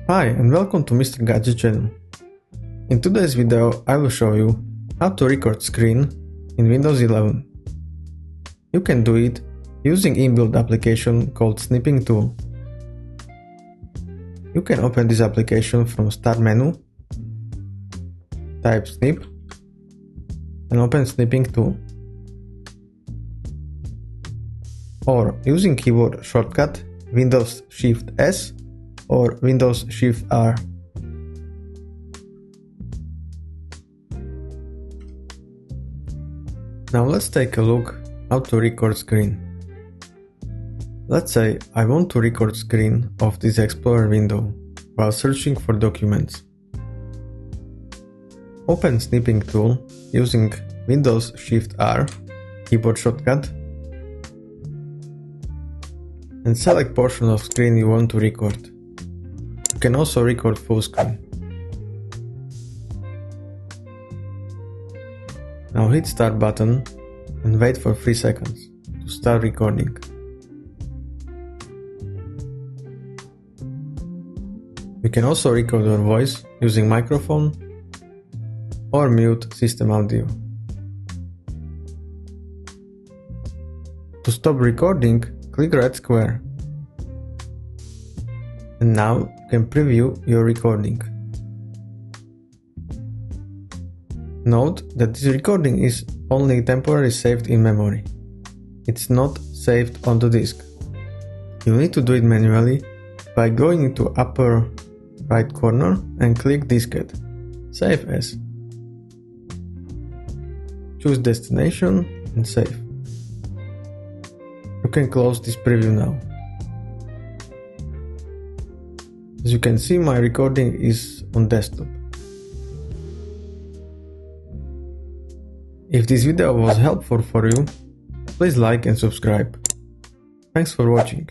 Hi and welcome to Mr. Gadget channel. In today's video I will show you how to record screen in Windows 11. You can do it using inbuilt application called Snipping Tool. You can open this application from Start menu, type Snip and open Snipping Tool. Or using keyboard shortcut Windows Shift S or Windows Shift R. Now let's take a look how to record screen. Let's say I want to record screen of this Explorer window while searching for documents. Open Snipping Tool using Windows Shift R keyboard shortcut and select portion of screen you want to record. You can also record full screen. Now hit Start button and wait for 3 seconds to start recording. You can also record your voice using microphone or mute system audio. To stop recording, click red square. And now you can preview your recording. Note that this recording is only temporarily saved in memory. It's not saved on the disk. You need to do it manually by going into upper right corner and click Diskette, Save As. Choose destination and save. You can close this preview now. As you can see, my recording is on desktop. If this video was helpful for you, please like and subscribe. Thanks for watching.